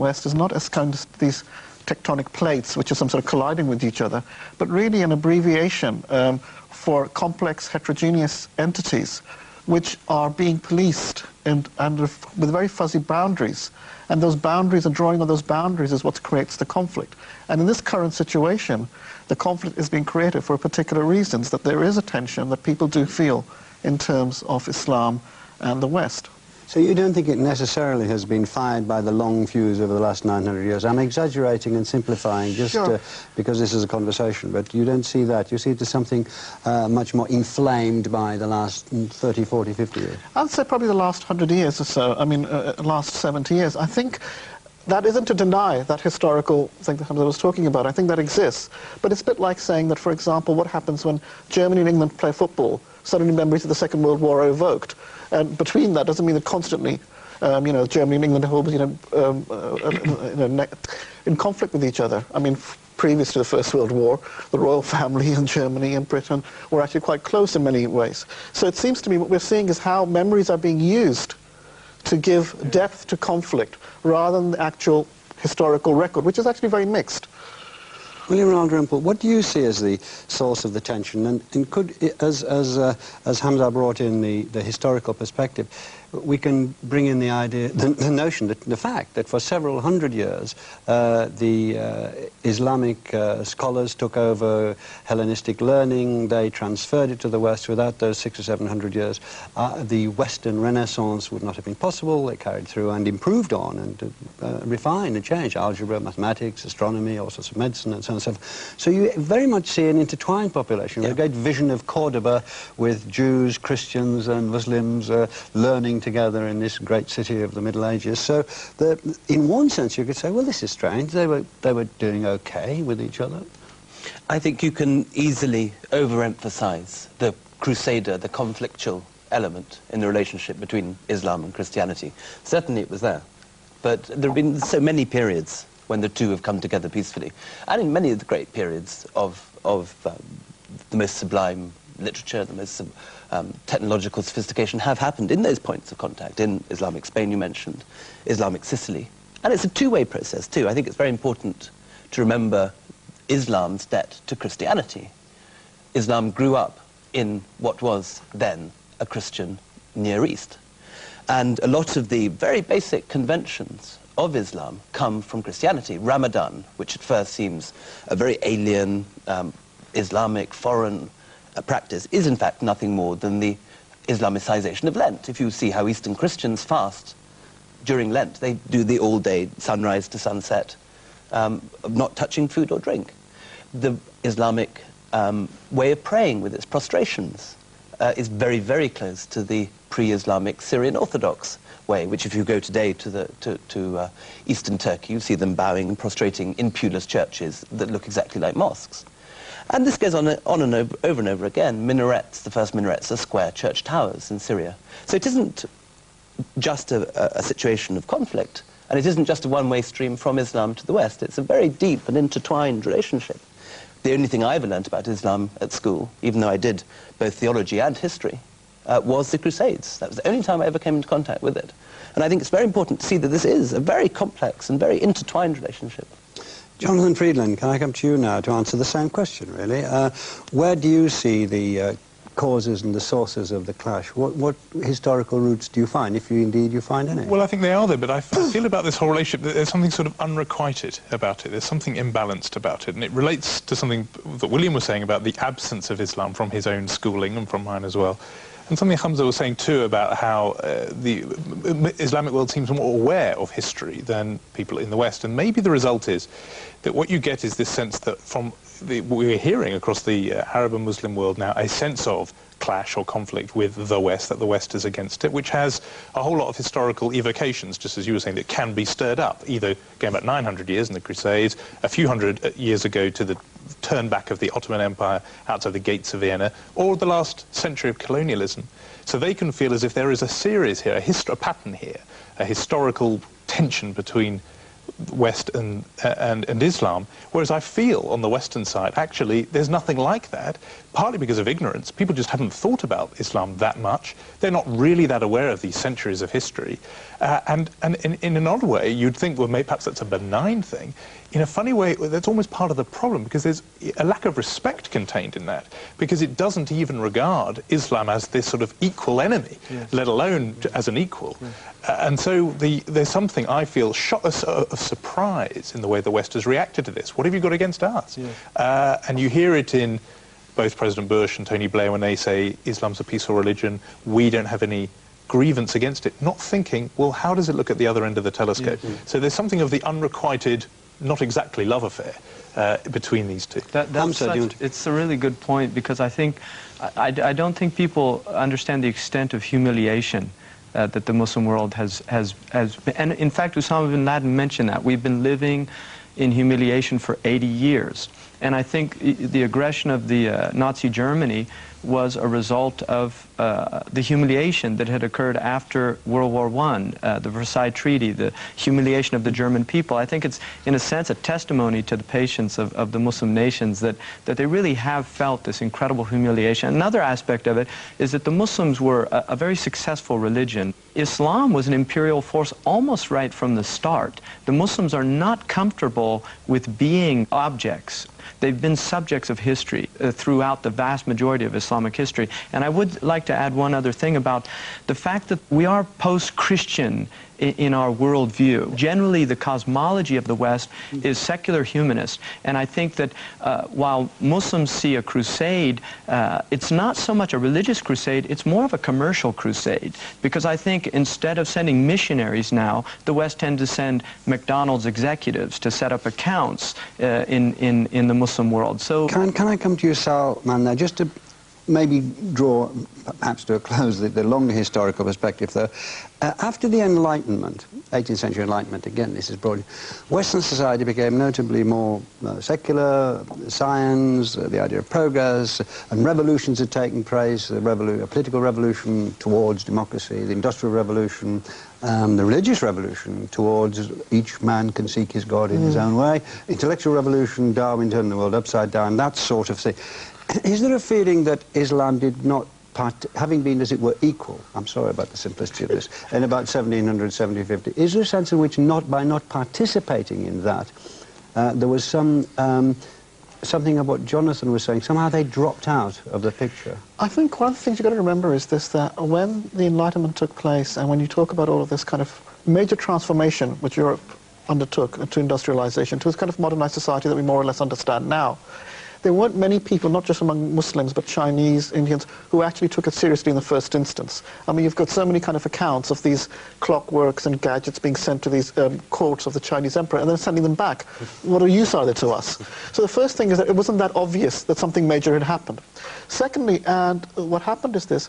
West is not as kind of these tectonic plates which are some sort of colliding with each other, but really an abbreviation for complex heterogeneous entities which are being policed and with very fuzzy boundaries. And those boundaries, and drawing on those boundaries, is what creates the conflict. And in this current situation, the conflict is being created for particular reasons, that there is a tension that people do feel in terms of Islam and the West. So you don't think it necessarily has been fired by the long fuse over the last 900 years? I'm exaggerating and simplifying just because this is a conversation, but you don't see that. You see it as something much more inflamed by the last 30, 40, 50 years. I'd say probably the last 100 years or so, I mean, last 70 years. I think that isn't to deny that historical thing that Hamza was talking about. I think that exists. But it's a bit like saying that, for example, what happens when Germany and England play football? Suddenly memories of the Second World War are evoked. And between that doesn't mean that constantly, you know, Germany and England are always, in conflict with each other. I mean, previous to the First World War, the royal family in Germany and Britain were actually quite close in many ways. So it seems to me what we're seeing is how memories are being used to give depth to conflict rather than the actual historical record, which is actually very mixed. William Dalrymple, what do you see as the source of the tension? And could, as Hamza brought in the historical perspective, we can bring in the idea, the notion, the fact that for several hundred years the Islamic scholars took over Hellenistic learning, they transferred it to the West. Without those 600 or 700 years, the Western Renaissance would not have been possible. They carried through and improved on and refined and changed algebra, mathematics, astronomy, all sorts of medicine, and so on and so forth. So you very much see an intertwined population, with a great vision of Cordoba with Jews, Christians and Muslims learning together in this great city of the Middle Ages. So in one sense you could say, well, this is strange. They were doing okay with each other. I think you can easily overemphasize the crusader, the conflictual element in the relationship between Islam and Christianity. Certainly it was there. But there have been so many periods when the two have come together peacefully. And in many of the great periods of the most sublime literature, the most technological sophistication have happened in those points of contact. In Islamic Spain, you mentioned, Islamic Sicily. And it's a two-way process, too. I think it's very important to remember Islam's debt to Christianity. Islam grew up in what was then a Christian Near East. And a lot of the very basic conventions of Islam come from Christianity. Ramadan, which at first seems a very alien, Islamic, foreign practice, is in fact nothing more than the Islamicization of Lent. If you see how Eastern Christians fast during Lent, they do the all-day sunrise to sunset, of not touching food or drink. The Islamic way of praying with its prostrations is very, very close to the pre-Islamic Syrian Orthodox way, which if you go today to Eastern Turkey, you see them bowing and prostrating in pewless churches that look exactly like mosques. And this goes on and over and over again. Minarets, the first minarets, are square church towers in Syria. So it isn't just a situation of conflict, and it isn't just a one-way stream from Islam to the West. It's a very deep and intertwined relationship. The only thing I ever learnt about Islam at school, even though I did both theology and history, was the Crusades. That was the only time I ever came into contact with it. And I think it's very important to see that this is a very complex and very intertwined relationship. Jonathan Friedland, can I come to you now to answer the same question, really? Where do you see the causes and the sources of the clash? What historical roots do you find, if you find any? Well, I think they are there, but I feel about this whole relationship that there's something sort of unrequited about it. There's something imbalanced about it, and it relates to something that William was saying about the absence of Islam from his own schooling and from mine as well. And something Hamza was saying too about how the Islamic world seems more aware of history than people in the West. And maybe the result is that what you get is this sense that from we're hearing across the Arab and Muslim world now a sense of clash or conflict with the West, that the West is against it, which has a whole lot of historical evocations, just as you were saying, that can be stirred up, either going back 900 years in the Crusades, a few hundred years ago to the turn back of the Ottoman Empire outside the gates of Vienna, or the last century of colonialism. So they can feel as if there is a series here, a pattern here, a historical tension between West and Islam, whereas I feel on the Western side, actually, there's nothing like that, partly because of ignorance. People just haven't thought about Islam that much. They're not really that aware of these centuries of history. And in an odd way, you'd think, well, maybe perhaps that's a benign thing. In a funny way, that's almost part of the problem, because there's a lack of respect contained in that, because it doesn't even regard Islam as this sort of equal enemy, yes, let alone as an equal. Yes. And so there's something, I feel, of surprise in the way the West has reacted to this. What have you got against us? Yes. And you hear it in both President Bush and Tony Blair when they say Islam's a peaceful religion, we don't have any grievance against it, not thinking, well, how does it look at the other end of the telescope? Yes. So there's something of the unrequited, not exactly love affair between these two. It's a really good point, because I think, I don't think people understand the extent of humiliation that the Muslim world has been. And in fact, Osama bin Laden mentioned that. We've been living in humiliation for 80 years. And I think the aggression of the Nazi Germany was a result of the humiliation that had occurred after World War I, the Versailles Treaty, the humiliation of the German people. I think it's, in a sense, a testimony to the patience of the Muslim nations that they really have felt this incredible humiliation. Another aspect of it is that the Muslims were a very successful religion. Islam was an imperial force almost right from the start. The Muslims are not comfortable with being objects. They've been subjects of history throughout the vast majority of Islamic history. And I would like to add one other thing about the fact that we are post-Christian in our worldview. Generally, the cosmology of the West is secular humanist. And I think that while Muslims see a crusade, it's not so much a religious crusade, it's more of a commercial crusade. Because I think instead of sending missionaries now, the West tends to send McDonald's executives to set up accounts in the Muslim world. So can I come to you, Salman, now, just to maybe draw, perhaps to a close, the longer historical perspective, though. After the Enlightenment, 18th century Enlightenment, again, this is broad, Western society became notably more secular, science, the idea of progress, and revolutions had taken place, a political revolution towards democracy, the industrial revolution, the religious revolution towards each man can seek his God in his own way, intellectual revolution, Darwin turned the world upside down, that sort of thing. Is there a feeling that Islam did not, having been, as it were, equal, I'm sorry about the simplicity of this, in about 1700, 1750, is there a sense in which by not participating in that, there was something of what Jonathan was saying, somehow they dropped out of the picture? I think one of the things you've got to remember is this, that when the Enlightenment took place, and when you talk about all of this kind of major transformation which Europe undertook to industrialization, to this kind of modernized society that we more or less understand now, there weren't many people, not just among Muslims, but Chinese, Indians, who actually took it seriously in the first instance. I mean, you've got so many kind of accounts of these clockworks and gadgets being sent to these courts of the Chinese emperor and then sending them back. What use are they to us? So the first thing is that it wasn't that obvious that something major had happened. Secondly, and what happened is this,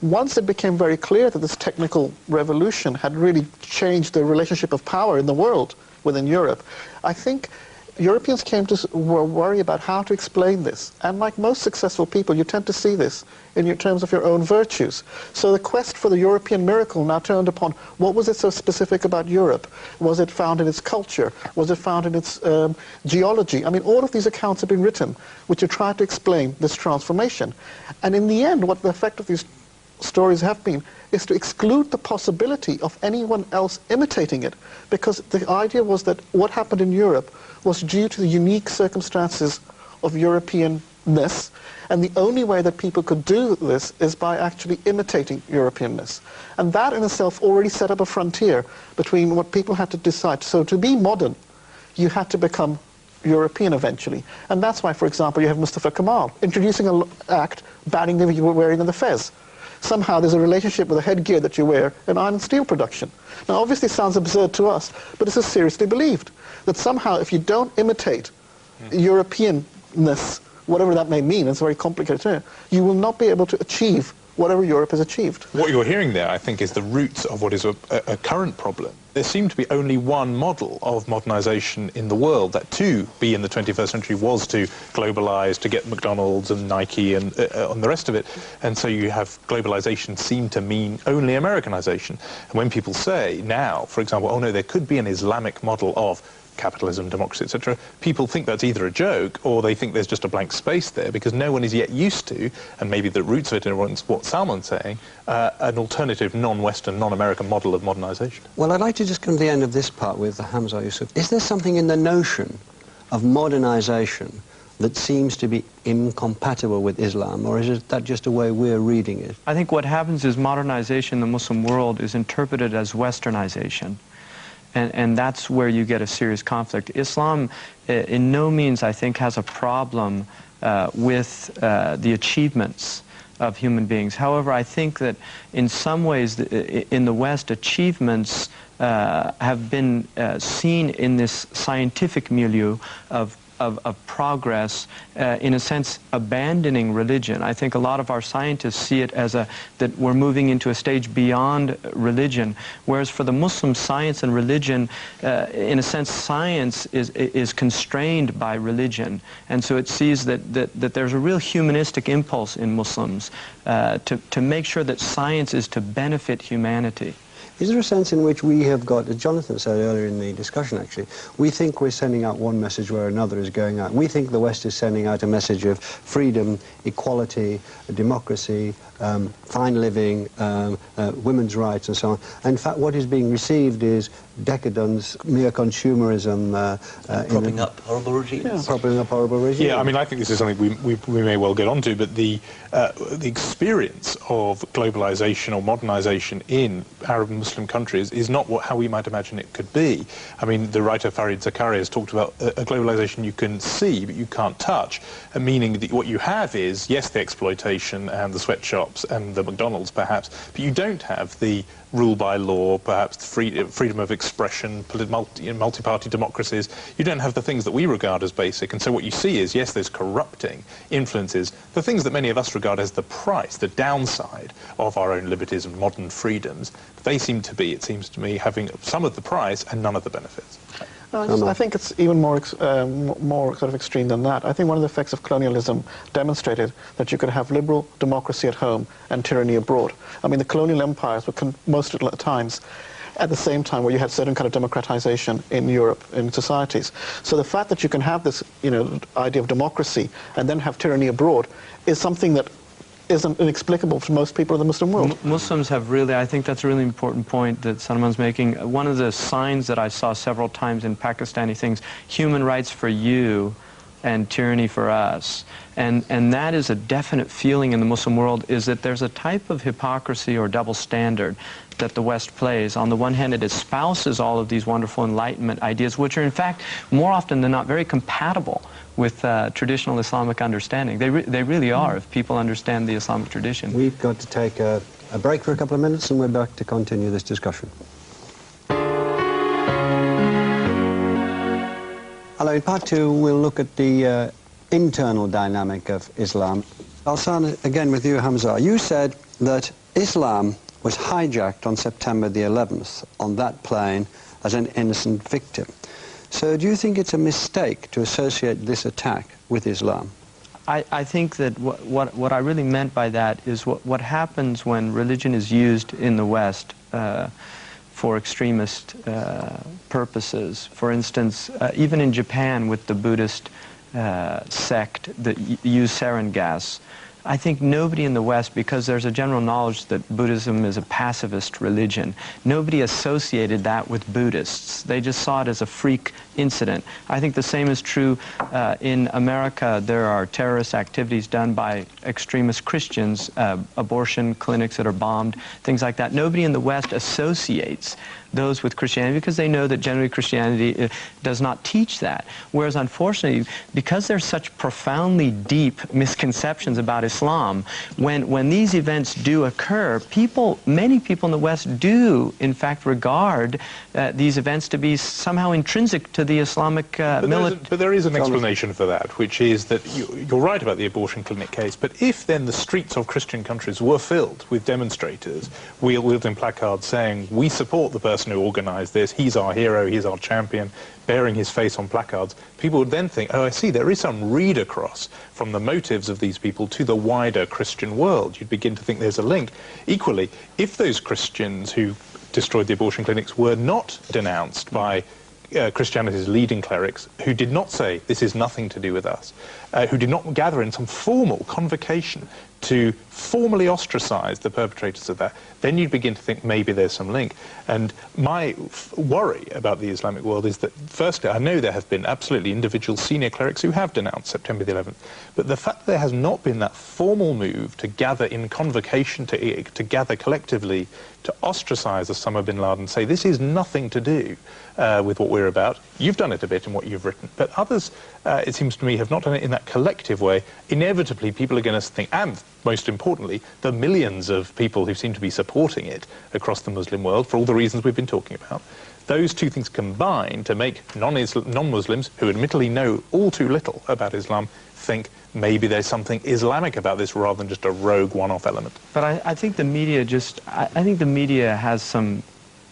once it became very clear that this technical revolution had really changed the relationship of power in the world within Europe, I think Europeans came to worry about how to explain this. And like most successful people, you tend to see this in terms of your own virtues. So the quest for the European miracle now turned upon what was it so specific about Europe? Was it found in its culture? Was it found in its geology? I mean, all of these accounts have been written which have tried to explain this transformation. And in the end, what the effect of these stories have been is to exclude the possibility of anyone else imitating it, because the idea was that what happened in Europe was due to the unique circumstances of Europeanness, and the only way that people could do this is by actually imitating Europeanness. And that in itself already set up a frontier between what people had to decide. So to be modern, you had to become European eventually. And that's why, for example, you have Mustafa Kemal introducing an act banning the wearing of the fez. Somehow there's a relationship with the headgear that you wear in iron and steel production. Now obviously it sounds absurd to us, but this is seriously believed, that somehow if you don't imitate Europeanness, whatever that may mean, it's a very complicated term, you will not be able to achieve whatever Europe has achieved. What you're hearing there, I think, is the roots of what is a current problem. There seemed to be only one model of modernization in the world that to be in the 21st century was to globalize, to get McDonald's and Nike and the rest of it. And so you have globalization seem to mean only Americanization. And when people say now, for example, oh no, there could be an Islamic model of capitalism, democracy, etc., people think that's either a joke or they think there's just a blank space there because no one is yet used to, and maybe the roots of it are what Salman's saying, an alternative non-Western, non-American model of modernization. Well, I'd like to just come to the end of this part with Hamza Yusuf. Is there something in the notion of modernization that seems to be incompatible with Islam, or is that just a way we're reading it? I think what happens is modernization in the Muslim world is interpreted as westernization. And that's where you get a serious conflict. Islam, in no means, I think, has a problem with the achievements of human beings. However, I think that in some ways, in the West, achievements have been seen in this scientific milieu of progress, in a sense, abandoning religion. I think a lot of our scientists see it as that we're moving into a stage beyond religion, whereas for the Muslim, science and religion, in a sense, science is constrained by religion. And so it sees that there's a real humanistic impulse in Muslims to make sure that science is to benefit humanity. Is there a sense in which we have got, as Jonathan said earlier in the discussion actually, we think we're sending out one message where another is going out. We think the West is sending out a message of freedom, equality, democracy, fine living, women's rights and so on. And in fact, what is being received is decadence, mere consumerism. Propping up horrible regimes. Yeah. Propping up horrible regimes. Yeah, I mean, I think this is something we may well get onto, but the experience of globalization or modernization in Arab and Muslim countries is not how we might imagine it could be. I mean, the writer Farid Zakaria has talked about a globalization you can see, but you can't touch, meaning that what you have is, yes, the exploitation and the sweatshops and the McDonald's, perhaps, but you don't have the rule by law, perhaps freedom of expression, multi-party democracies. You don't have the things that we regard as basic. And so what you see is, yes, there's corrupting influences, the things that many of us regard as the price, the downside of our own liberties and modern freedoms. They seem to be, it seems to me, having some of the price and none of the benefits. I think it's even more sort of extreme than that. I think one of the effects of colonialism demonstrated that you could have liberal democracy at home and tyranny abroad. I mean, the colonial empires were most at times at the same time where you had certain kind of democratization in Europe, in societies. So the fact that you can have this, idea of democracy and then have tyranny abroad is something that isn't inexplicable to most people in the Muslim world. Muslims have really, I think that's a really important point that Salman's making. One of the signs that I saw several times in Pakistani things, human rights for you and tyranny for us. And that is a definite feeling in the Muslim world, is that there's a type of hypocrisy or double standard that the West plays. On the one hand, it espouses all of these wonderful Enlightenment ideas, which are in fact, more often than not, very compatible with traditional Islamic understanding. They really are, if people understand the Islamic tradition. We've got to take a break for a couple of minutes, and we're back to continue this discussion. Hello, in part two, we'll look at the internal dynamic of Islam. I'll start again with you, Hamza. You said that Islam was hijacked on September the 11th on that plane as an innocent victim. So do you think it's a mistake to associate this attack with Islam? I think that what I really meant by that is what happens when religion is used in the West for extremist purposes. For instance, even in Japan with the Buddhist sect that use sarin gas, I think nobody in the West, because there's a general knowledge that Buddhism is a pacifist religion, nobody associated that with Buddhists. They just saw it as a freak incident. I think the same is true in America. There are terrorist activities done by extremist Christians, abortion clinics that are bombed, things like that. Nobody in the West associates those with Christianity because they know that generally Christianity does not teach that. Whereas unfortunately, because there's such profoundly deep misconceptions about Islam, when these events do occur, many people in the West do in fact regard these events to be somehow intrinsic to the Islamic military. But there is an explanation for that, which is that you're right about the abortion clinic case, but if then the streets of Christian countries were filled with demonstrators wielding placards saying, we support the person who organised this, he's our hero, he's our champion, bearing his face on placards, people would then think, oh, I see, there is some read across from the motives of these people to the wider Christian world. You'd begin to think there's a link. Equally, if those Christians who destroyed the abortion clinics were not denounced by Christianity's leading clerics, who did not say, this is nothing to do with us, who did not gather in some formal convocation to formally ostracize the perpetrators of that, then you'd begin to think maybe there's some link. And my worry about the Islamic world is that, firstly, I know there have been absolutely individual senior clerics who have denounced September the 11th, but the fact that there has not been that formal move to gather in convocation, to gather collectively, to ostracize Osama bin Laden, say this is nothing to do with what we're about. You've done it a bit in what you've written, but others, it seems to me, have not done it in that collective way. Inevitably, people are going to think, and most importantly, the millions of people who seem to be supporting it across the Muslim world, for all the reasons we've been talking about, those two things combine to make non-Muslims, who admittedly know all too little about Islam, think maybe there's something Islamic about this rather than just a rogue one-off element. But I think the media I think the media has some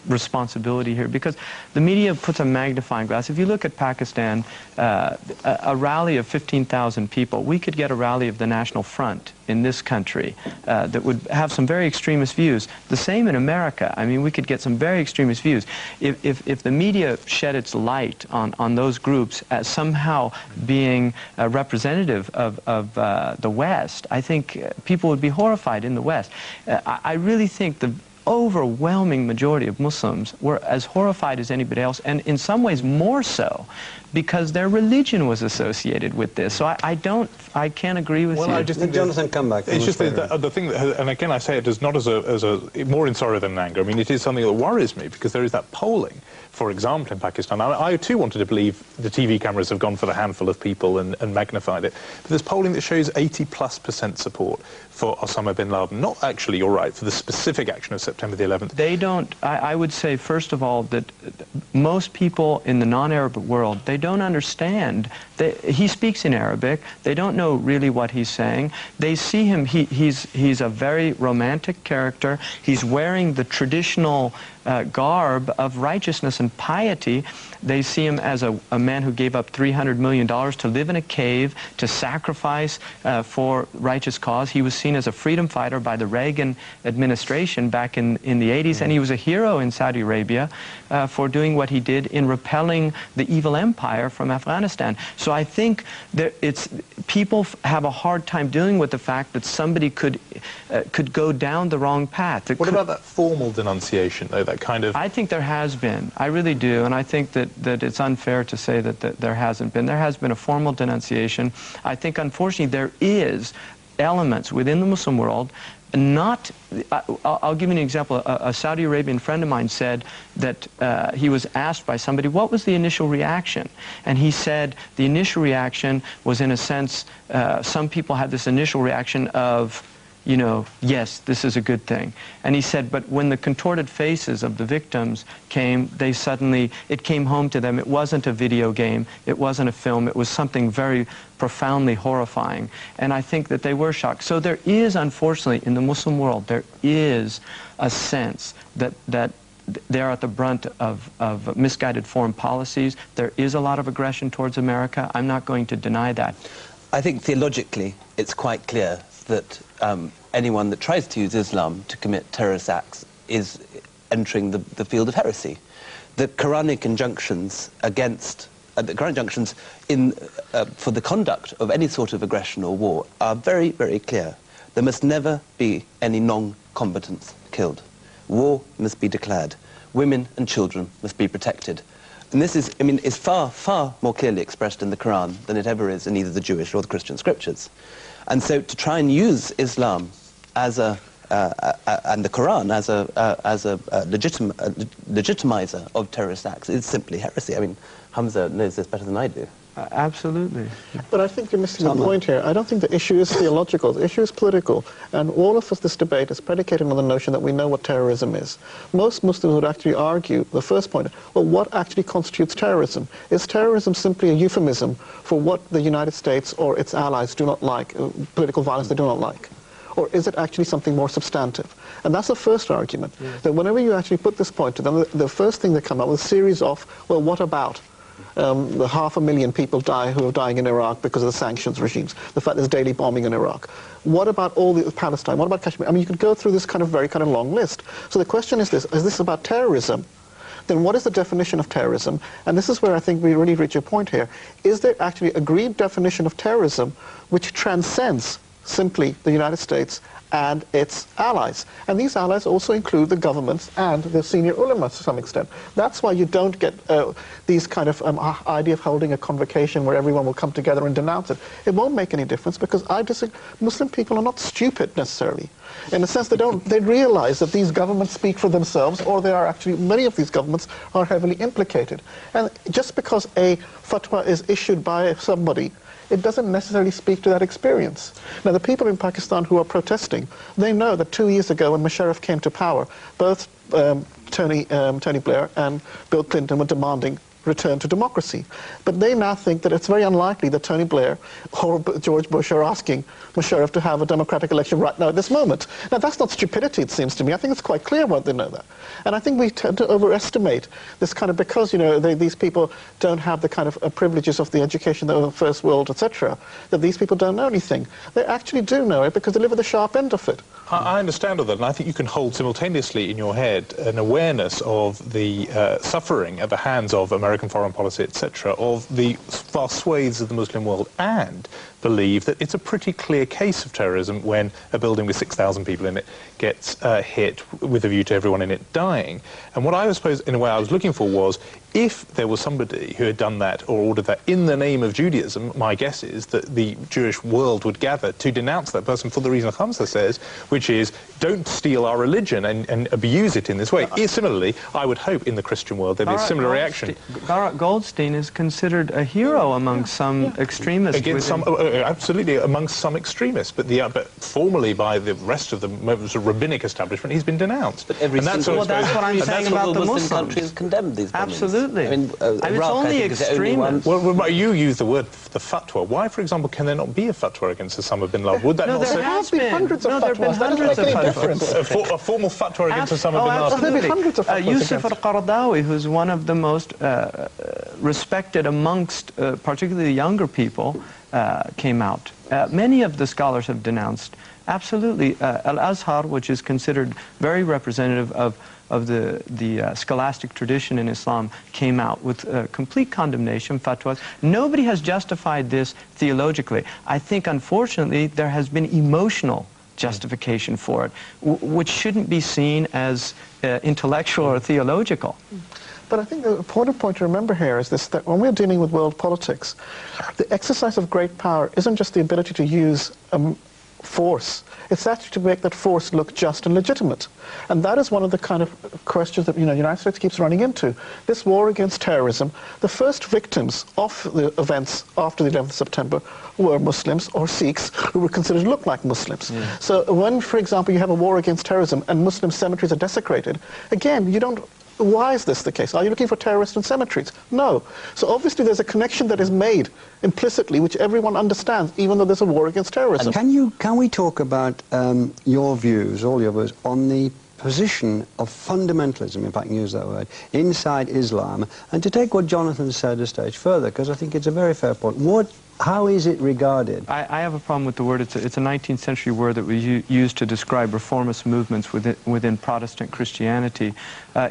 responsibility here, because the media puts a magnifying glass. If you look at Pakistan, a rally of 15,000 people, we could get a rally of the National Front in this country that would have some very extremist views. The same in America. I mean, we could get some very extremist views. If the media shed its light on those groups as somehow being representative of the West, I think people would be horrified in the West. I really think the overwhelming majority of Muslims were as horrified as anybody else, and in some ways more so, because their religion was associated with this. So I can't agree with you. I just think Jonathan, come back. It's just the thing that, and again I say it as not as a more in sorrow than in anger. I mean, it is something that worries me, because there is that polling, for example, in Pakistan. I too wanted to believe the TV cameras have gone for the handful of people and magnified it. But there's polling that shows 80+% support for Osama bin Laden. Not actually, you're right, for the specific action of September the 11th. They don't, I would say, first of all, that most people in the non-Arab world, they don't understand. He speaks in Arabic. They don't know really what he's saying. They see him, he's a very romantic character. He's wearing the traditional garb of righteousness and piety. They see him as a man who gave up $300 million to live in a cave, to sacrifice for righteous cause. He was seen as a freedom fighter by the Reagan administration back in the 80s, and he was a hero in Saudi Arabia for doing what he did in repelling the evil empire from Afghanistan. So I think that people have a hard time dealing with the fact that somebody could go down the wrong path. What about that formal denunciation, though, that kind of... I think there has been. I really do. And I think that it's unfair to say that there hasn't been. There has been a formal denunciation. I think, unfortunately, there is elements within the Muslim world. I'll give you an example. A Saudi Arabian friend of mine said that he was asked by somebody, what was the initial reaction? And he said the initial reaction was, in a sense, some people had this initial reaction of, you know, yes, this is a good thing. And he said, but when the contorted faces of the victims came, it came home to them. It wasn't a video game. It wasn't a film. It was something very profoundly horrifying. And I think that they were shocked. So there is, unfortunately, in the Muslim world, there is a sense that they're at the brunt of misguided foreign policies. There is a lot of aggression towards America. I'm not going to deny that. I think theologically it's quite clear that anyone that tries to use Islam to commit terrorist acts is entering the field of heresy. The Quranic injunctions against the Quranic injunctions for the conduct of any sort of aggression or war are very, very clear. There must never be any non-combatants killed. War must be declared. Women and children must be protected. And this is, I mean, is far, far more clearly expressed in the Quran than it ever is in either the Jewish or the Christian scriptures. And so to try and use Islam as a and the Quran as a legitimizer of terrorist acts is simply heresy. I mean, Hamza knows this better than I do. Absolutely. But I think you're missing the point here. I don't think the issue is theological. The issue is political. And all of us, this debate is predicated on the notion that we know what terrorism is. Most Muslims would actually argue, the first point, well, what actually constitutes terrorism? Is terrorism simply a euphemism for what the United States or its allies do not like, political violence they do not like? Or is it actually something more substantive? And that's the first argument. Yes. That whenever you actually put this point to them, the first thing they come up with is a series of, well, what about? The 500,000 people who are dying in Iraq because of the sanctions regimes, the fact there's daily bombing in Iraq. What about all the Palestine? What about Kashmir? I mean, you could go through this very long list. So the question is this about terrorism? Then what is the definition of terrorism? And this is where I think we really reach a point here. Is there actually agreed definition of terrorism which transcends simply the United States and its allies? And these allies also include the governments and the senior ulama to some extent. That's why you don't get these kind of idea of holding a convocation where everyone will come together and denounce it. It won't make any difference because Muslim people are not stupid necessarily. In a sense, they realize that these governments speak for themselves, or they are actually, many of these governments are heavily implicated. And just because a fatwa is issued by somebody, it doesn't necessarily speak to that experience. Now, the people in Pakistan who are protesting, they know that 2 years ago when Musharraf came to power, both Tony Blair and Bill Clinton were demanding return to democracy. But they now think that it's very unlikely that Tony Blair or George Bush are asking Musharraf to have a democratic election right now at this moment. Now, that's not stupidity, it seems to me. I think it's quite clear why they know that. And I think we tend to overestimate this kind of, because, you know, these people don't have the kind of privileges of the education of the first world, etc., that these people don't know anything. They actually do know it because they live at the sharp end of it. I understand all that, and I think you can hold simultaneously in your head an awareness of the suffering at the hands of American foreign policy, etc., of the vast swathes of the Muslim world, and believe that it's a pretty clear case of terrorism when a building with 6,000 people in it gets hit with a view to everyone in it dying. And what I suppose, in a way, I was looking for was, if there was somebody who had done that or ordered that in the name of Judaism, my guess is that the Jewish world would gather to denounce that person for the reason Hamza says, which is, don't steal our religion and abuse it in this way. Similarly, I would hope in the Christian world there'd be a similar reaction. Barak Goldstein is considered a hero among some extremists. Against some, absolutely, amongst some extremists, but formally by the rest of the rabbinic establishment, he's been denounced. But every that's what I'm saying about the Muslims. Countries condemned these bombings. Absolutely. I mean, it's only extremists. Well, you use the word, the fatwa. Why, for example, can there not be a fatwa against Osama bin Laden? Would that not say? There have been hundreds of fatwas. There have been hundreds of fatwas. A formal fatwa against Osama bin Laden? Absolutely. There have been hundreds of fatwas. Yusuf al-Qaradawi, who's one of the most respected amongst particularly younger people, came out. Many of the scholars have denounced. Absolutely. Al-Azhar, which is considered very representative of the scholastic tradition in Islam, came out with complete condemnation, fatwas. Nobody has justified this theologically. I think, unfortunately, there has been emotional justification for it, which shouldn't be seen as intellectual or theological. But I think the important point to remember here is this, that when we're dealing with world politics, the exercise of great power isn't just the ability to use force. It's actually to make that force look just and legitimate. And that is one of the kind of questions that, you know, the United States keeps running into. This war against terrorism, the first victims of the events after the 11th of September were Muslims or Sikhs who were considered to look like Muslims. Yeah. So when, for example, you have a war against terrorism and Muslim cemeteries are desecrated, again, you don't... Why is this the case? Are you looking for terrorists in cemeteries? No. So obviously there's a connection that is made implicitly, which everyone understands, even though there's a war against terrorism. Can we talk about your views, all your views, on the position of fundamentalism, if I can use that word, inside Islam, and to take what Jonathan said a stage further, because I think it's a very fair point. How is it regarded? I have a problem with the word. It's a 19th century word that was used to describe reformist movements within Protestant Christianity.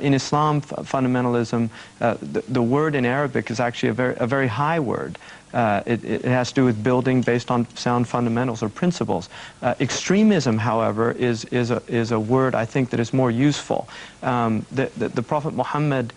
In Islam, fundamentalism, the word in Arabic is actually a very high word. It has to do with building based on sound fundamentals or principles. Extremism, however, is a word I think that is more useful. The Prophet Muhammad,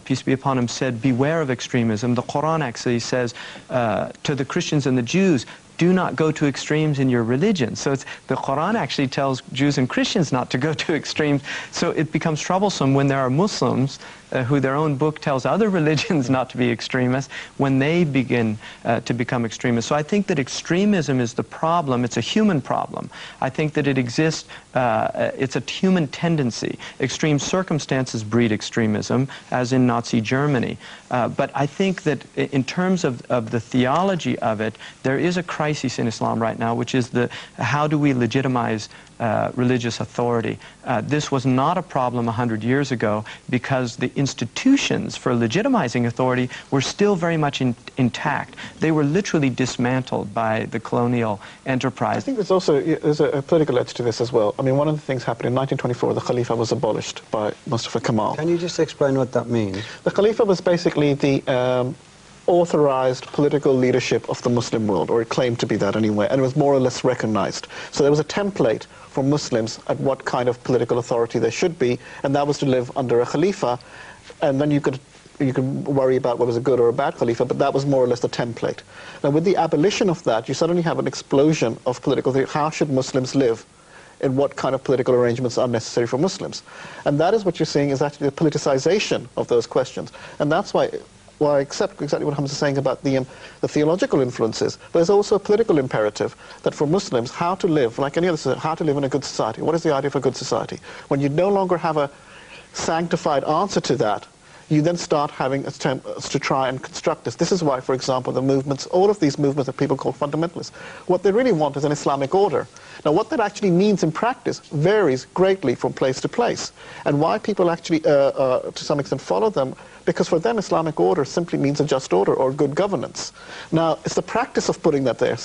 peace be upon him, said, beware of extremism. The Quran actually says to the Christians and the Jews, do not go to extremes in your religion. So the Quran actually tells Jews and Christians not to go to extremes. So it becomes troublesome when there are Muslims who their own book tells other religions not to be extremists, when they begin to become extremists. So I think that extremism is the problem. It's a human problem. I think that it exists, it's a human tendency. Extreme circumstances breed extremism, as in Nazi Germany. But I think that in terms of the theology of it, there is a crisis in Islam right now, which is how do we legitimize religious authority. This was not a problem 100 years ago because the institutions for legitimizing authority were still very much intact. They were literally dismantled by the colonial enterprise. I think there's also a political edge to this as well. I mean, one of the things happened in 1924, the Khalifa was abolished by Mustafa Kemal. Can you just explain what that means? The Khalifa was basically the authorized political leadership of the Muslim world, or it claimed to be that anyway, and it was more or less recognized. So there was a template for Muslims at what kind of political authority they should be, and that was to live under a Khalifa, and then you could worry about whether it was a good or a bad Khalifa, but that was more or less the template. Now with the abolition of that, you suddenly have an explosion of political theory. How should Muslims live? In what kind of political arrangements are necessary for Muslims? And that is what you're seeing is actually the politicization of those questions. And that's why I accept exactly what Hamza is saying about the theological influences. There's also a political imperative that for Muslims, how to live, like any other society, how to live in a good society. What is the idea of a good society? When you no longer have a sanctified answer to that, you then start having attempts to try and construct this. This is why, for example, the movements, all of these movements that people call fundamentalists, what they really want is an Islamic order. Now, what that actually means in practice varies greatly from place to place. And why people actually, to some extent, follow them, because for them, Islamic order simply means a just order or good governance. Now, it's the practice of putting that there,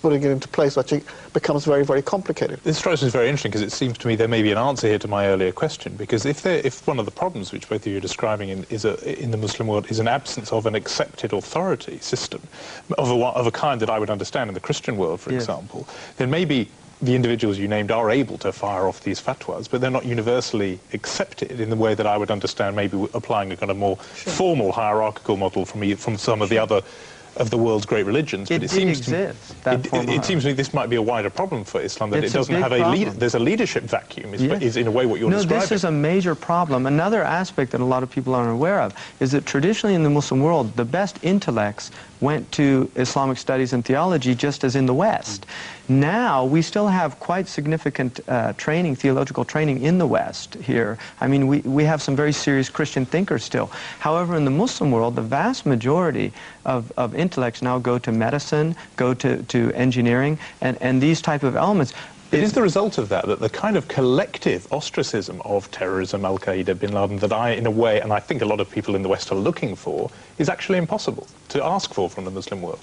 putting it into place, which becomes very, very complicated. This strikes me as very interesting because it seems to me there may be an answer here to my earlier question, because if one of the problems which both of you are describing in the Muslim world is an absence of an accepted authority system of a kind that I would understand in the Christian world, for example, then maybe the individuals you named are able to fire off these fatwas, but they're not universally accepted in the way that I would understand maybe applying a kind of more formal hierarchical model from some of the other of the world's great religions. But it seems to me this might be a wider problem for Islam, that it doesn't have there's a leadership vacuum, is in a way what you're describing. No, this is a major problem. Another aspect that a lot of people aren't aware of is that traditionally in the Muslim world, the best intellects went to Islamic studies and theology just as in the West. Now, we still have quite significant training, theological training in the West here. I mean, we have some very serious Christian thinkers still. However, in the Muslim world, the vast majority of intellects now go to medicine, go to engineering, and these type of elements. It is the result of that the kind of collective ostracism of terrorism, Al-Qaeda, Bin Laden, that in a way, and I think a lot of people in the West are looking for, is actually impossible to ask for from the Muslim world.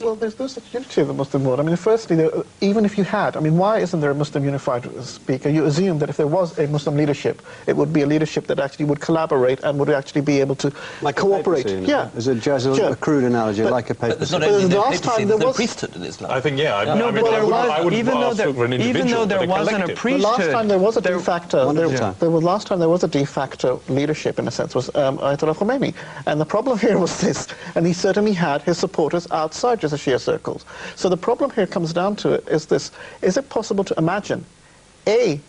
Well, there's no such unity of the Muslim world. I mean, firstly, even if you had, I mean, why isn't there a Muslim unified speaker? You assume that if there was a Muslim leadership, it would be a leadership that actually would collaborate and would actually be able to cooperate. Yeah. Is it just a crude analogy, like a papacy? But there's not only no papacy, there's no priesthood in Islam. I think, yeah. No, but there was, even though there wasn't a priesthood. The last time there was a de facto, last time there was a de facto leadership, in a sense, was Ayatollah Khomeini. And the problem here was this, and he certainly had his supporters outside just the Shia circles. So the problem here comes down to it is this: is it possible to imagine a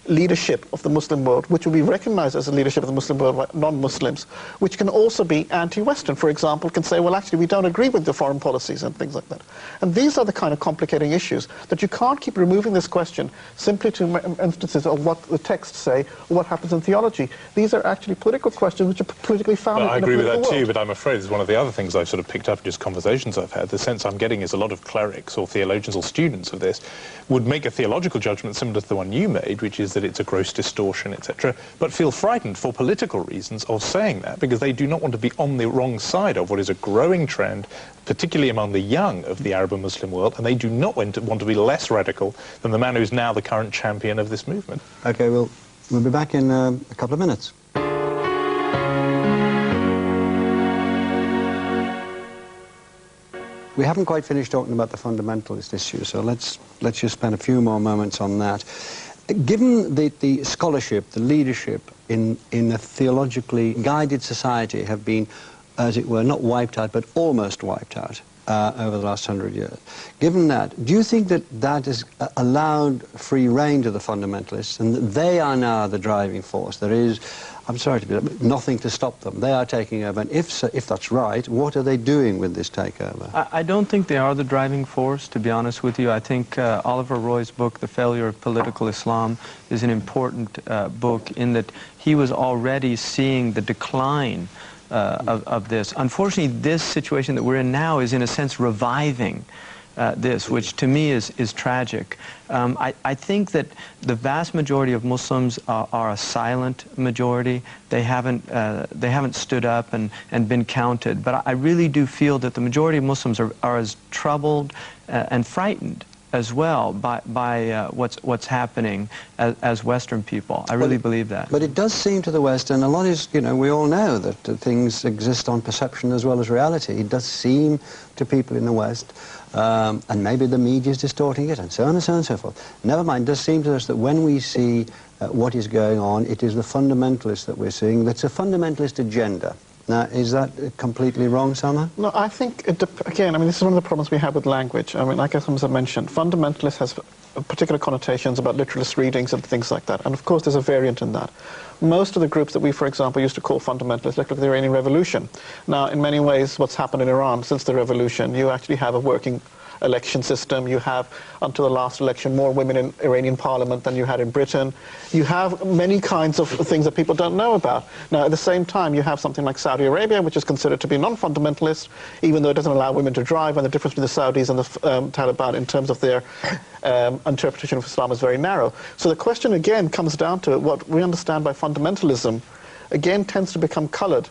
leadership of the Muslim world, which will be recognized as a leadership of the Muslim world by non-Muslims, which can also be anti-Western, for example, can say, well, actually, we don't agree with the foreign policies and things like that. And these are the kind of complicating issues that you can't keep removing this question simply to instances of what the texts say or what happens in theology. These are actually political questions which are politically founded. I agree with that too, but I'm afraid it's one of the other things I've sort of picked up in just conversations I've had. The sense I'm getting is a lot of clerics or theologians or students of this would make a theological judgment similar to the one you made, which is that it's a gross distortion, etc., but feel frightened for political reasons of saying that, because they do not want to be on the wrong side of what is a growing trend, particularly among the young of the Arab and Muslim world, and they do not want to be less radical than the man who's now the current champion of this movement. Okay, we'll be back in a couple of minutes. We haven't quite finished talking about the fundamentalist issue, so let's just spend a few more moments on that. Given the scholarship, the leadership in a theologically guided society have been, as it were, not wiped out, but almost wiped out, over the last 100 years. Given that, do you think that that has allowed free rein to the fundamentalists and that they are now the driving force? There is, I'm sorry to be, nothing to stop them. They are taking over. And if that's right, what are they doing with this takeover? I don't think they are the driving force, to be honest with you. I think Oliver Roy's book, The Failure of Political Islam, is an important book in that he was already seeing the decline of this. Unfortunately, this situation that we're in now is, in a sense, reviving this, which to me is tragic. I think that the vast majority of Muslims are a silent majority. They haven't stood up and been counted. But I really do feel that the majority of Muslims are as troubled and frightened as well by what's happening as Western people. I really believe that. But it does seem to the West, and a lot is, you know, we all know that things exist on perception as well as reality. It does seem to people in the West, and maybe the media is distorting it, and so on and so on and so forth. Never mind, it does seem to us that when we see what is going on, it is the fundamentalists that we're seeing. That's a fundamentalist agenda. Now, is that completely wrong, Salman? No, I think, again, I mean, this is one of the problems we have with language. I mean, like as Hamza mentioned, fundamentalist has particular connotations about literalist readings and things like that. And of course, there's a variant in that. Most of the groups that we, for example, used to call fundamentalists, like the Iranian Revolution. Now, in many ways, what's happened in Iran since the revolution, you actually have a working election system. You have, until the last election, more women in Iranian parliament than you had in Britain. You have many kinds of things that people don't know about. Now, at the same time, you have something like Saudi Arabia, which is considered to be non-fundamentalist, even though it doesn't allow women to drive, and the difference between the Saudis and the Taliban in terms of their interpretation of Islam is very narrow. So the question, again, comes down to what we understand by fundamentalism, again, tends to become colored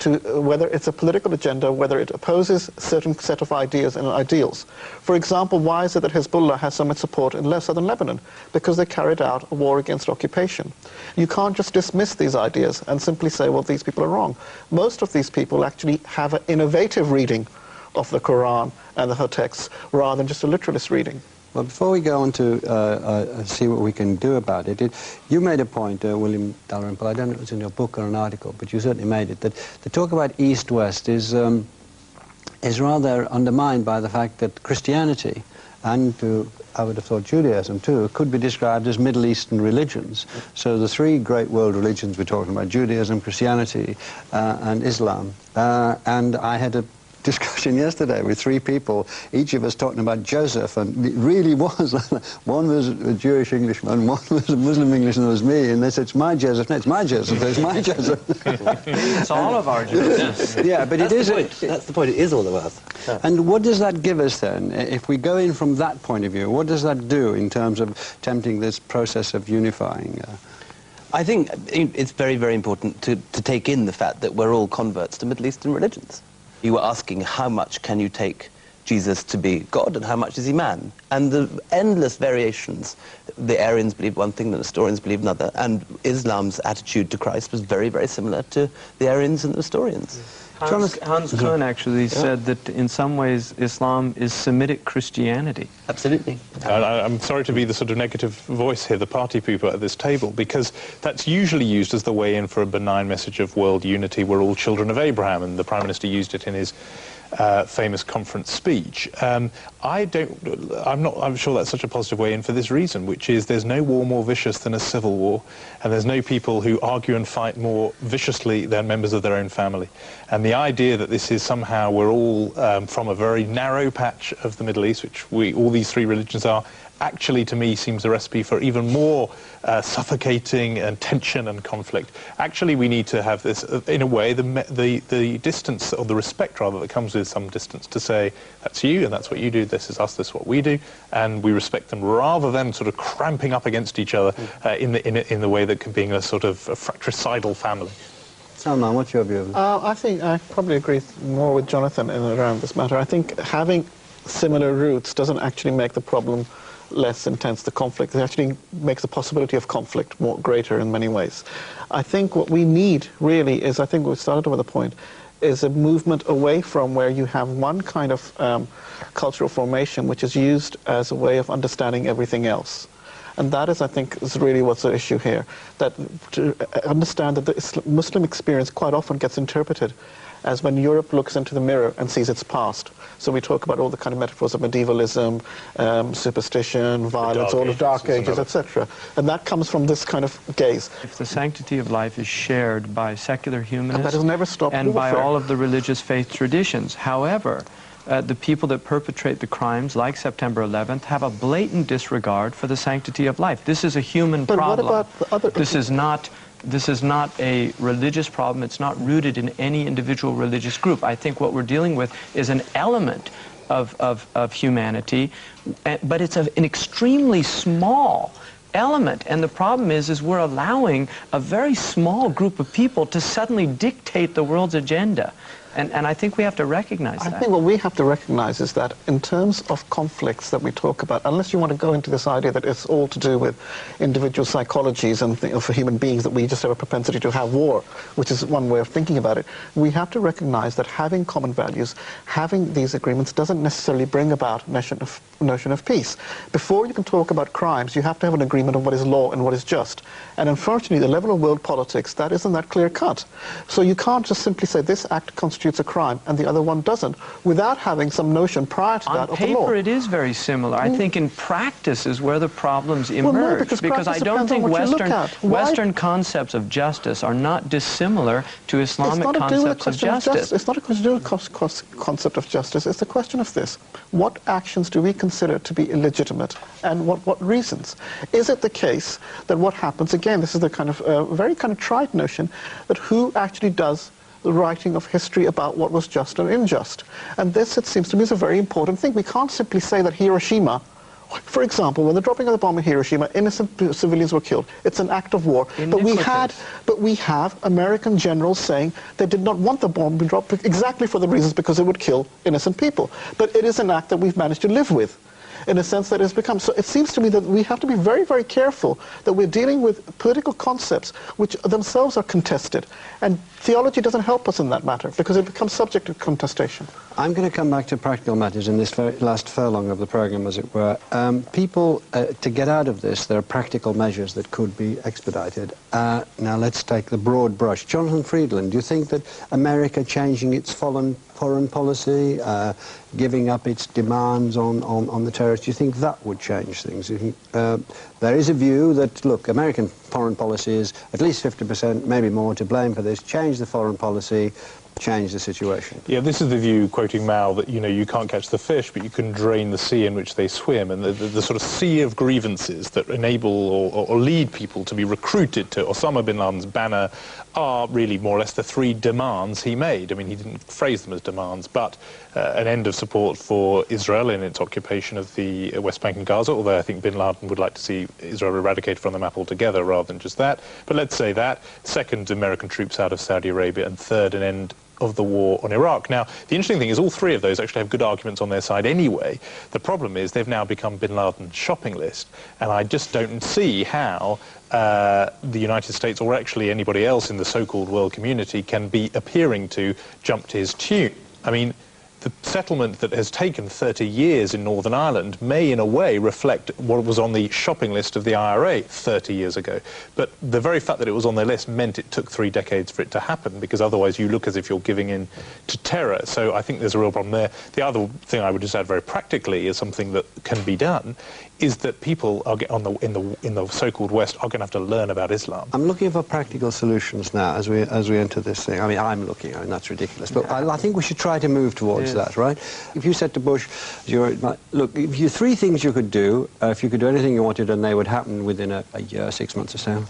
to whether it's a political agenda, whether it opposes a certain set of ideas and ideals. For example, why is it that Hezbollah has so much support in southern Lebanon? Because they carried out a war against occupation. You can't just dismiss these ideas and simply say, well, these people are wrong. Most of these people actually have an innovative reading of the Quran and the texts rather than just a literalist reading. Well, before we go on to see what we can do about it, you made a point, William Dalrymple, I don't know if it was in your book or an article, but you certainly made it, that the talk about East-West is rather undermined by the fact that Christianity, and I would have thought Judaism too, could be described as Middle Eastern religions. So the three great world religions we're talking about, Judaism, Christianity, and Islam. And I had a discussion yesterday with three people, each of us talking about Joseph, and it really was, one was a Jewish Englishman, one was a Muslim Englishman, and there was me, and they said, it's my Joseph, no, it's my Joseph, it's my Joseph. It's all of our Josephs. Yeah, but that's it is... The point. That's the point, it is all of us. Yeah. And what does that give us then? If we go in from that point of view, what does that do in terms of tempting this process of unifying? I think it's very, very important to take in the fact that we're all converts to Middle Eastern religions. You were asking how much can you take Jesus to be God and how much is he man? And the endless variations. The Aryans believed one thing, the Nestorians believed another, and Islam's attitude to Christ was very, very similar to the Aryans and the Nestorians. Hans Kuhn actually said that in some ways Islam is Semitic Christianity. Absolutely. I'm sorry to be the sort of negative voice here, the party people at this table, because that's usually used as the way in for a benign message of world unity. We're all children of Abraham, and the Prime Minister used it in his famous conference speech. I'm sure that's such a positive way in for this reason, which is there's no war more vicious than a civil war, and there's no people who argue and fight more viciously than members of their own family. And the idea that this is somehow we're all from a very narrow patch of the Middle East, which all these three religions are, actually to me seems a recipe for even more suffocating and tension and conflict. Actually, we need to have this, in a way, the distance, or the respect rather, that comes with some distance, to say, that's you and that's what you do, this is us, this is what we do, and we respect them rather than sort of cramping up against each other in the way that being a sort of a fratricidal family. Salman, what's your view? I think I probably agree more with Jonathan in and around this matter. I think having similar roots doesn't actually make the problem less intense, the conflict. It actually makes the possibility of conflict more greater in many ways. I think what we need really is, I think we started with a point, is a movement away from where you have one kind of cultural formation which is used as a way of understanding everything else. And that is, I think, is really what's the issue here. That to understand that the Muslim experience quite often gets interpreted as when Europe looks into the mirror and sees its past. So we talk about all the kind of metaphors of medievalism, superstition, violence, all of Dark Ages, etc. And that comes from this kind of gaze. If the sanctity of life is shared by secular humanists and that has never stopped and warfare. by all of the religious faith traditions, however, the people that perpetrate the crimes, like September 11th, have a blatant disregard for the sanctity of life. This is a human problem. What about the other... This is not a religious problem. It's not rooted in any individual religious group. I think what we're dealing with is an element of humanity, but it's an extremely small element. And the problem is we're allowing a very small group of people to suddenly dictate the world's agenda. And I think we have to recognize that. I think what we have to recognize is that in terms of conflicts that we talk about, unless you want to go into this idea that it's all to do with individual psychologies and for human beings that we just have a propensity to have war, which is one way of thinking about it, we have to recognize that having common values, having these agreements doesn't necessarily bring about notion of peace. Before you can talk about crimes, you have to have an agreement on what is law and what is just. And unfortunately, the level of world politics, that isn't that clear cut. So you can't just simply say this act constitutes a crime and the other one doesn't without having some notion prior to that of the law. On paper it is very similar. I think in practice is where the problems emerge. Well, no, because I don't think Western concepts of justice are not dissimilar to Islamic concepts of justice. It's not a question of concept of justice. It's a question of this. What actions do we consider to be illegitimate and what reasons? Is it the case that what happens, again, this is the kind of very kind of trite notion, that who actually does the writing of history about what was just or unjust? And this, it seems to me, is a very important thing. We can't simply say that Hiroshima, for example, when the dropping of the bomb in Hiroshima, innocent civilians were killed. It's an act of war. But we have American generals saying they did not want the bomb to be dropped exactly for the reasons because it would kill innocent people. But it is an act that we've managed to live with, in a sense that it's become. So it seems to me that we have to be very, very careful that we're dealing with political concepts which themselves are contested. And theology doesn't help us in that matter because it becomes subject to contestation. I'm going to come back to practical matters in this very last furlong of the program, as it were. To get out of this, there are practical measures that could be expedited. Now let's take the broad brush. Jonathan Friedland, do you think that America changing its foreign policy, giving up its demands on the terrorists, do you think that would change things? There is a view that, look, American foreign policy is at least 50%, maybe more, to blame for this. Change the foreign policy, change the situation. Yeah, this is the view, quoting Mao, that, you know, you can't catch the fish, but you can drain the sea in which they swim. And the sort of sea of grievances that enable or lead people to be recruited to Osama bin Laden's banner are really more or less the three demands he made. I mean, he didn't phrase them as demands, but an end of support for Israel in its occupation of the West Bank and Gaza, although I think bin Laden would like to see Israel eradicated from the map altogether rather than just that. But let's say that. Second, American troops out of Saudi Arabia. And third, an end of the war on Iraq. Now, the interesting thing is all three of those actually have good arguments on their side anyway. The problem is they've now become bin Laden's shopping list, and I just don't see how the United States or actually anybody else in the so-called world community can be appearing to jump to his tune. I mean, the settlement that has taken 30 years in Northern Ireland may, in a way, reflect what was on the shopping list of the IRA 30 years ago. But the very fact that it was on their list meant it took 3 decades for it to happen, because otherwise you look as if you're giving in to terror. So I think there's a real problem there. The other thing I would just add very practically is something that can be done, is that people are in the so-called West are going to have to learn about Islam. I'm looking for practical solutions now as we enter this thing. I mean, I mean, that's ridiculous, but I think we should try to move towards that, right? If you said to Bush, look, if you 3 things you could do, if you could do anything you wanted and they would happen within a year, 6 months or so,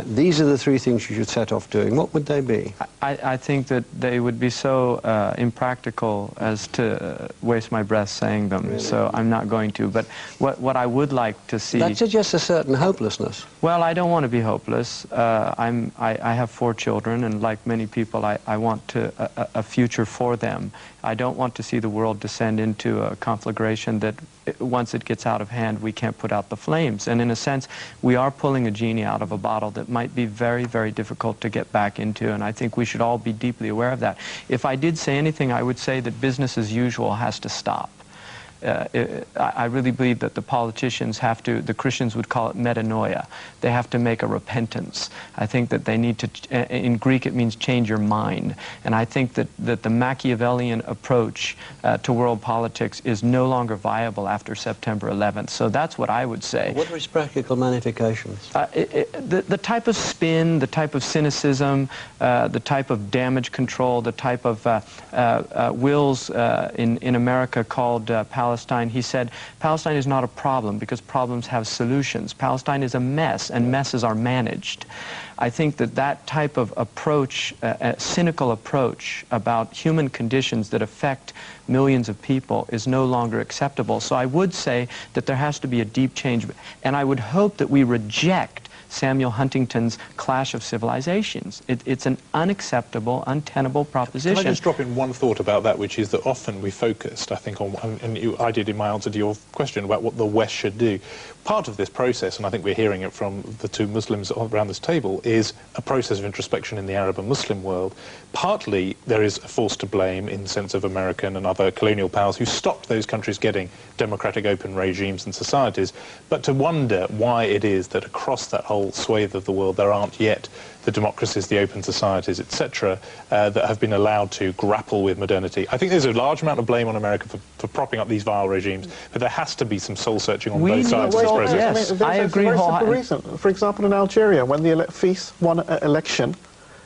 these are the 3 things you should set off doing, what would they be? I think that they would be so impractical as to waste my breath saying them, really? So I'm not going to. But what I would like to see... That suggests a certain hopelessness. Well, I don't want to be hopeless. I have 4 children, and like many people, I want a future for them. I don't want to see the world descend into a conflagration that, once it gets out of hand, we can't put out the flames. And in a sense, we are pulling a genie out of a bottle that might be very, very difficult to get back into, and I think we should all be deeply aware of that. If I did say anything, I would say that business as usual has to stop. I really believe that the politicians have to, the Christians would call it metanoia. They have to make a repentance. I think that they need to, in Greek it means change your mind. And I think that the Machiavellian approach to world politics is no longer viable after September 11th. So that's what I would say. What are its practical manifestations? The type of spin, the type of cynicism, the type of damage control, the type of Wills in America called Palestine, he said, Palestine is not a problem because problems have solutions. Palestine is a mess, and messes are managed. I think that that type of approach, a cynical approach about human conditions that affect millions of people is no longer acceptable. So I would say that there has to be a deep change, and I would hope that we reject Samuel Huntington's Clash of Civilizations. It's an unacceptable, untenable proposition. Can I just drop in one thought about that, which is that often we focused, I think, on, I did in my answer to your question about what the West should do. Part of this process, and I think we're hearing it from the two Muslims around this table, is a process of introspection in the Arab and Muslim world. Partly there is a force to blame in the sense of American and other colonial powers who stopped those countries getting democratic open regimes and societies, but to wonder why it is that across that whole swathe of the world there aren't yet the democracies, the open societies, etc., that have been allowed to grapple with modernity. I think there's a large amount of blame on America for propping up these vile regimes, but there has to be some soul-searching on both sides of this process. Yes, I agree wholeheartedly. For example, in Algeria, when the FIS won an election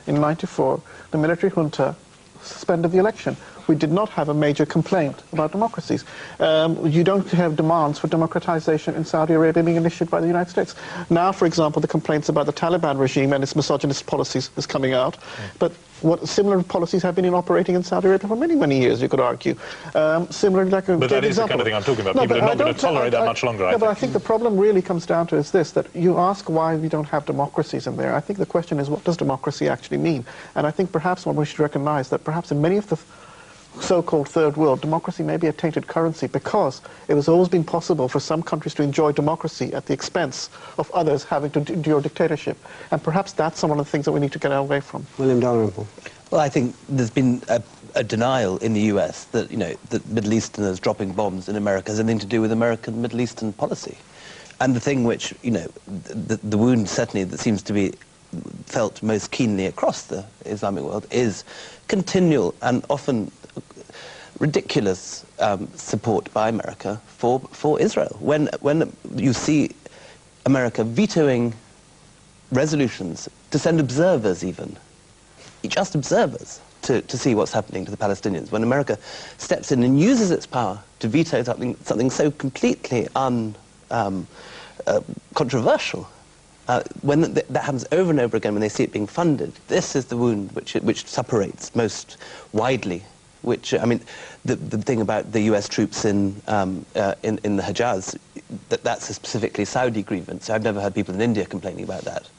in '94, the military junta suspended the election. We did not have a major complaint about democracies. You don't have demands for democratization in Saudi Arabia being initiated by the United States. Now, for example, the complaints about the Taliban regime and its misogynist policies is coming out. But what similar policies have been operating in Saudi Arabia for many, many years, you could argue. Similarly, like a But that is example. the kind of thing I'm talking about. People are not going to tolerate that much longer, I think. But I think the problem really comes down to is this, that you ask why we don't have democracies in there. I think the question is, what does democracy actually mean? And I think perhaps one we should recognize that perhaps in many of the so-called third world, democracy may be a tainted currency because it has always been possible for some countries to enjoy democracy at the expense of others having to endure dictatorship. And perhaps that's one of the things that we need to get away from. William Dalrymple. Well, I think there's been a denial in the US that, you know, that Middle Easterners dropping bombs in America has anything to do with American Middle Eastern policy. And the thing which, you know, the wound certainly that seems to be felt most keenly across the Islamic world is continual and often ridiculous support by America for Israel. When you see America vetoing resolutions to send observers even, just observers, to see what's happening to the Palestinians, when America steps in and uses its power to veto something so completely controversial, when that happens over and over again when they see it being funded, this is the wound which separates most widely. Which, I mean, the thing about the US troops in the Hejaz, that's a specifically Saudi grievance. I've never heard people in India complaining about that.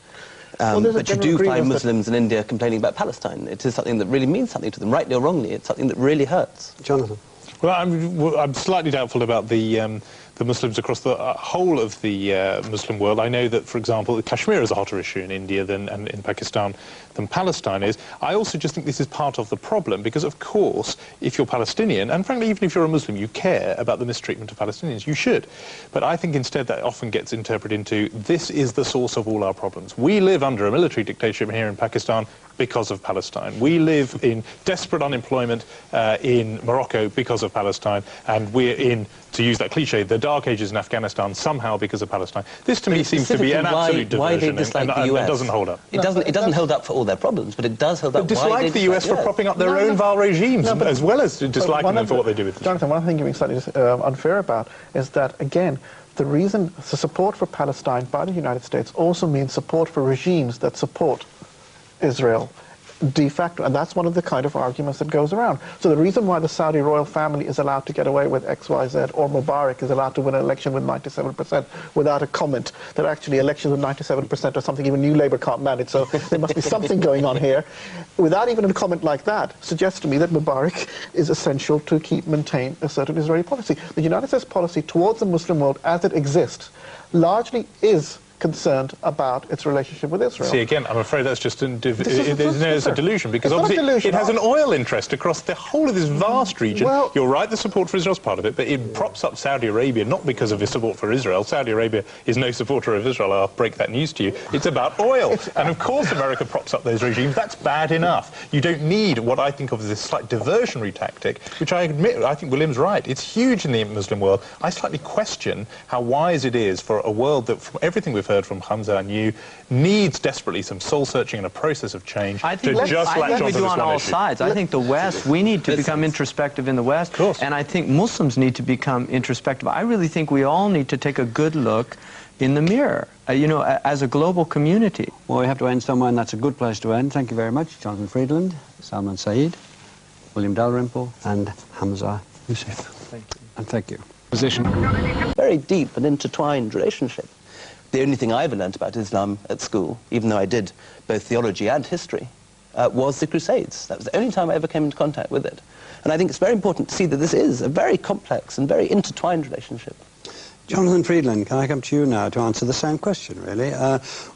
But you do find Muslims in India complaining about Palestine. It is something that really means something to them, rightly or wrongly. It's something that really hurts. Jonathan. Well, I'm slightly doubtful about the Muslims across the whole of the Muslim world. I know that, for example, Kashmir is a hotter issue in India and in Pakistan than Palestine is. I also just think this is part of the problem because, of course, if you're Palestinian, and frankly, even if you're a Muslim, you care about the mistreatment of Palestinians. You should. But I think instead that often gets interpreted into this is the source of all our problems. We live under a military dictatorship here in Pakistan because of Palestine. We live in desperate unemployment in Morocco because of Palestine, and we're in, to use that cliche, the dark ages in Afghanistan somehow because of Palestine. This to me seems to be an absolute diversion, why they dislike the US. It doesn't hold up. It doesn't hold up for all their problems, but it does hold up. But dislike the US for propping up their own vile regimes, as well as disliking them for what they do with them. Jonathan, one thing you're being slightly unfair about is that, again, the support for Palestine by the United States also means support for regimes that support Israel de facto, and that's one of the kind of arguments that goes around. So the reason why the Saudi royal family is allowed to get away with X, Y, Z, or Mubarak is allowed to win an election with 97% without a comment that actually elections with 97% are something even New Labour can't manage, so there must be something going on here, without even a comment like that, suggests to me that Mubarak is essential to maintain a certain Israeli policy. The United States policy towards the Muslim world as it exists largely is concerned about its relationship with Israel. See, again, I'm afraid that's just there's a delusion, because It's not a obviously delusion. it has an oil interest across the whole of this vast region. Well, you're right, the support for Israel is part of it, but it props up Saudi Arabia, not because of his support for Israel. Saudi Arabia is no supporter of Israel, I'll break that news to you. It's about oil. And of course America props up those regimes. That's bad enough. You don't need what I think of as this slight diversionary tactic, which I admit, I think William's right. It's huge in the Muslim world. I slightly question how wise it is for a world that, from everything we've heard from Hamza and you, needs desperately some soul-searching and a process of change I think to just latch we onto do this on one all issue. sides. I think the West, we need to become introspective in the West, Of course. and I think Muslims need to become introspective. I really think we all need to take a good look in the mirror, you know, as a global community. Well, we have to end somewhere, and that's a good place to end. Thank you very much, Jonathan Friedland, Salman Saeed, William Dalrymple, and Hamza Yusuf. Thank you. And thank you. Position. Very deep and intertwined relationship. The only thing I ever learnt about Islam at school, even though I did both theology and history, was the Crusades. That was the only time I ever came into contact with it. And I think it's very important to see that this is a very complex and very intertwined relationship. Jonathan Friedland, can I come to you now to answer the same question, really?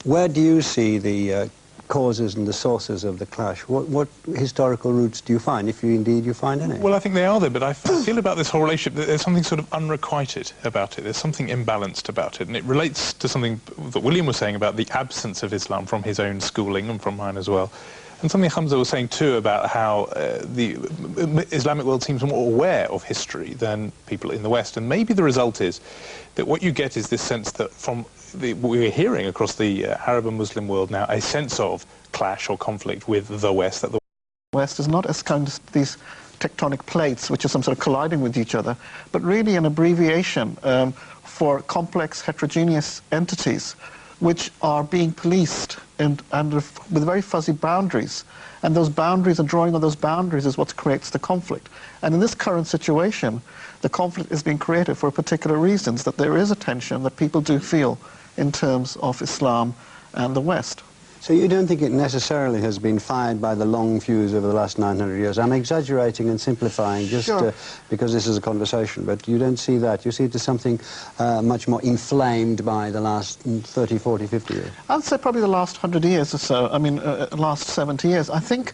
Where do you see the causes and the sources of the clash? What historical roots do you find, if you indeed you find any? Well, I think they are there, but I feel about this whole relationship that there's something sort of unrequited about it. There's something imbalanced about it, and it relates to something that William was saying about the absence of Islam from his own schooling and from mine as well. And something Hamza was saying too about how the Islamic world seems more aware of history than people in the West. And maybe the result is that what you get is this sense that we're hearing across the Arab and Muslim world now a sense of clash or conflict with the West. That the West is not as kind of these tectonic plates which are some sort of colliding with each other, but really an abbreviation for complex heterogeneous entities which are being policed and with very fuzzy boundaries. And those boundaries, and drawing on those boundaries, is what creates the conflict. And in this current situation, the conflict is being created for particular reasons, that there is a tension that people do feel in terms of Islam and the West. So you don't think it necessarily has been fired by the long fuse over the last 900 years? I'm exaggerating and simplifying just Sure. Because this is a conversation, but you don't see that. You see it as something much more inflamed by the last 30, 40, 50 years. I'd say probably the last 100 years or so, last 70 years. I think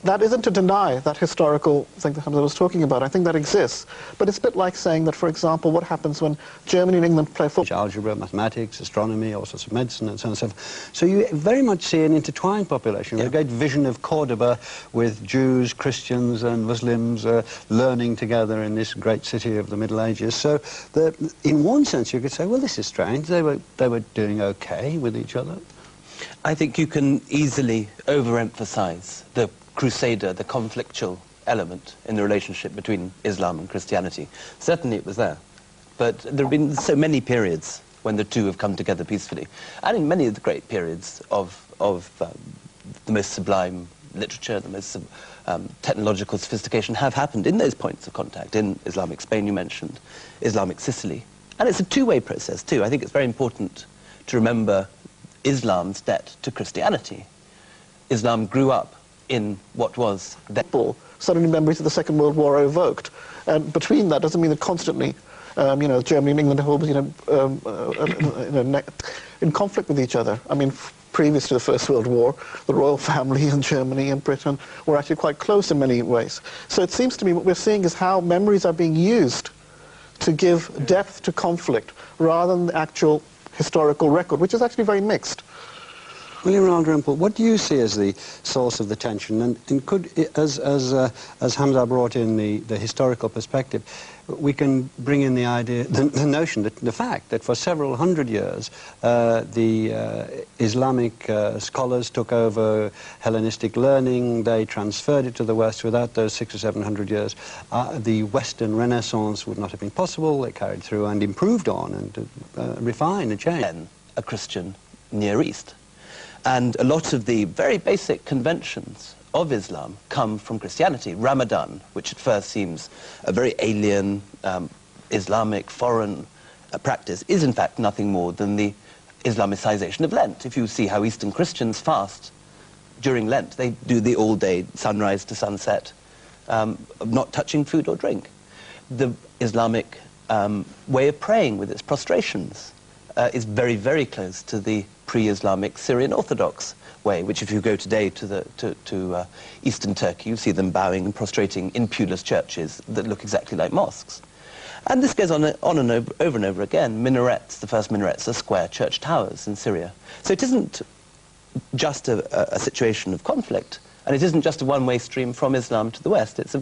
that isn't to deny that historical thing that Hamza was talking about. I think that exists. But it's a bit like saying that, for example, what happens when Germany and England play football. Algebra, mathematics, astronomy, all sorts of medicine, and so on and so forth. So you very much see an intertwined population, a great vision of Cordoba with Jews, Christians, and Muslims learning together in this great city of the Middle Ages. So in one sense, you could say, well, this is strange. They were doing okay with each other. I think you can easily overemphasize the crusader, the conflictual element in the relationship between Islam and Christianity. Certainly it was there, but there have been so many periods when the two have come together peacefully. And in many of the great periods of the most sublime literature, the most technological sophistication have happened in those points of contact. In Islamic Spain, you mentioned, Islamic Sicily. And it's a two-way process too. I think it's very important to remember Islam's debt to Christianity. Islam grew up in what was suddenly memories of the Second World War are evoked. And between that doesn't mean that constantly, you know, Germany and England are always, in conflict with each other. I mean, previous to the First World War, the royal family in Germany and Britain were actually quite close in many ways. So it seems to me what we're seeing is how memories are being used to give depth to conflict rather than the actual historical record, which is actually very mixed. William Dalrymple, what do you see as the source of the tension? And could, as Hamza brought in the historical perspective, we can bring in the idea, the notion, the fact that for several hundred years the Islamic scholars took over Hellenistic learning, they transferred it to the West. Without those 600 or 700 years, the Western Renaissance would not have been possible. They carried through and improved on and refined and changed. then a Christian Near East. And a lot of the very basic conventions of Islam come from Christianity. Ramadan, which at first seems a very alien, Islamic, foreign practice, is in fact nothing more than the Islamicization of Lent. If you see how Eastern Christians fast during Lent, they do the all-day sunrise to sunset, not touching food or drink. The Islamic way of praying with its prostrations is very, very close to the pre-Islamic Syrian Orthodox way, which if you go today to eastern Turkey, you see them bowing and prostrating in pewless churches that look exactly like mosques. And this goes on and over again. Minarets, the first minarets, are square church towers in Syria. So it isn't just a situation of conflict, and it isn't just a one-way stream from Islam to the West. It's a